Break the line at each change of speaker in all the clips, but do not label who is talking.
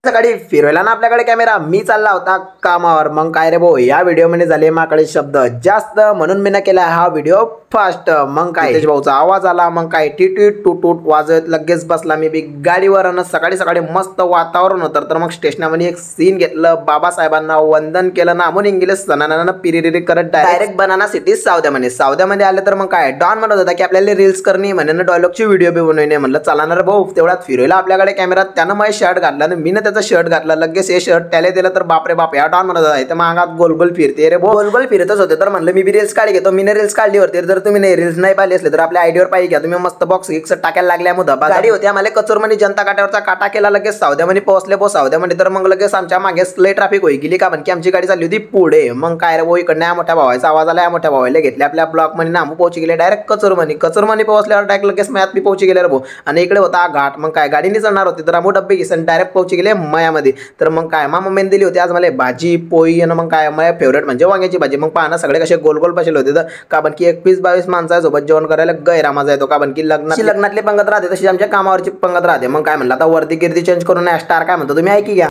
सकाळी फिरवला ना आपल्याकडे कॅमेरा, मी चालला होता कामावर. मग काय रे भाऊ, या व्हिडिओ मध्ये झाले माझ्याकडे शब्द जास्त म्हणून मी ना केला हा व्हिडिओ फास्ट. मग काय तेज भाऊचा आवाज आला, मग काय टिटीट टूटूट वाजत लगेच बसला मी बी गाडीवर. आणि सकाळी सकाळी मस्त वातावरण होतं, तर मग स्टेशनामध्ये एक सीन घेतलं, बाबासाहेबांना वंदन केलं ना, म्हणून गेले सणाना पिरिरी करत डायरेक्ट बनाना सिटी सावध्यामध्ये आले. तर मग काय डॉन म्हणत होता की आपल्याला रील्स करणे म्हणे, डायलॉगची व्हिडिओ बी बनवणे. म्हणलं चला रे भाऊ, तेवढ्यात फिरवला आपल्याकडे कॅमेरा. त्यानं मग शर्ट घातला आणि मी ना त्याचा शर्ट घातला. लगेच हे शर्ट त्याला दिलं, तर बापरे बाप, या डॉन म्हणत आहे तर मागात गोल गोल फिरते रे भाऊ. गोल गोल फिरतच होते. तर म्हणलं मी बी रील्स काढ घेतो. मी रील्स काढली होती. जर तुम्ही नाही रील्स नाही पाहिली असले तर आपल्या आयडीवर पाहिजे घ्या तुम्ही. मस्त बॉक्स गिक्स टाकायला लागल्या मुदा गाडी होती. आम्हाला कचोरमणी जनता काट्यावरचा काटा केला. लगेच सावध्यामध्ये पोहोचले सावध्यामध्ये. तर मग लगेच आमच्या मागे लय ट्रॅफिक होई गेली, का की आमची गाडी चालली होती पुढे. मग काय रे भाऊ, इकडनं या मोठ्या भावाचा आवाज आला. या मोठ्या भावाला घेतले आपल्या ब्लॉक मध्ये, नामू पोहोची गेले डायरेक्ट कचोरमणी पोहोचल्यावर डायरेक्ट लगेच मयात बी पोहोची गेले रे भाऊ. आणि इकडे होता घाट. मग काय गाडीने चढणार होती, तर आम्ही डब्बे घेसन डायरेक्ट पोहोची गेले मयामध्ये. तर मग काय मम्मीने दिली होती आज मला भाजी पोळी. आणि मग काय माझ्या फेवरेट म्हणजे वांग्याची भाजी. मग पाहना सगळे कसे गोल गोल बसले होते. तर कारण की 21-22 माणसासोबत जेवण करायला गैरामाजा येतो. कारण की लग्नातले पंगत राहते तशी आमच्या कामावरची पंगत राहते. मग काय म्हणलं आता वर्दी गिर्दी चेंज करून स्टार काय म्हणतो तुम्ही ऐकी घ्या.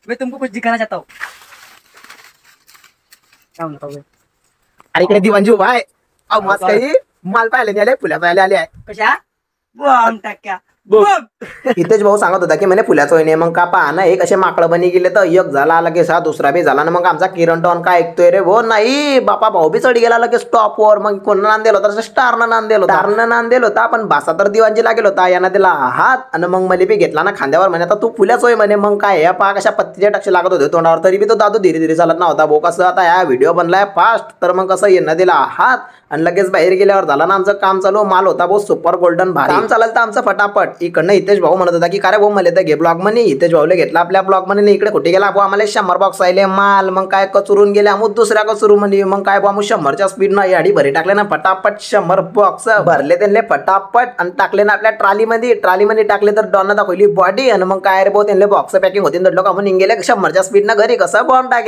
मैं तुमको कुछ दिखाना चाहता हूँ. क्या म्हणतो बे?
अरे इकडे दिवांजी उभा आहे. अहो मस्त काही माल पाहिले आले, फुल्या पाहिले आले आहे.
कशा बॉम्ब टाक्या
इथेच भाऊ सांगत होता की म्हणे फुल्याचं होईने. मग का पहा ना, एक असे माकडं बनी गेले, तर एक झाला लगेच हा दुसरा बी झाला ना. मग आमचा किरण टॉन काय ऐकतोय रे भाऊ, नाही बापा भाऊ बी चढी गेला लगेच टॉपवर. मग कोण नांदेल होता, स्टारनं नांदेल होता. पण भासा तर दिवांजी लागेल होता. यानं दिला हात आणि मग मला बी घेतला ना खांद्यावर. म्हणे आता तू फुल्याच होय म्हणे. मग काय या पहा कशा पत्तीचे टक्ष लागत होते तोंडावर, तरी बी तो दादू धीरे धीरे चालत नव्हता भाऊ. कसं आता या व्हिडिओ बनलाय फास्ट, तर मग कसं येणं दिला हात आणि लगेच बाहेर गेल्यावर झाला ना आमचं काम चालू. माल होता भाऊ सुपर गोल्डन भारी काम चाललं तर आमचं फटाफट. इकडनं हितेश भाऊ म्हणत होता की काय भाऊ मला तर घे ब्लॉग म्हणे. हितेश भाऊला घेतला आपल्या ब्लॉग मध्ये. इकडे कुठे गेला भाऊ, आम्हाला 100 बॉक्स आले माल. मग काय कचरून गेले आम्ही दुसऱ्या कचरू मध्ये. मग काय भाऊ 100च्या स्पीड न याडी भरी टाकले ना फटाफट. 100 बॉक्स भरले त्यांनी फटाफट आणि टाकले ना आपल्या ट्रॉलीमध्ये टाकले. तर डॉन दाखवली बॉडी. आणि मग काय रे भाऊ त्यांना बॉक्स पॅकिंग होती. दडलो का म्हणून गेले 100च्या स्पीड न घरी कसं बॉम्ब टाके.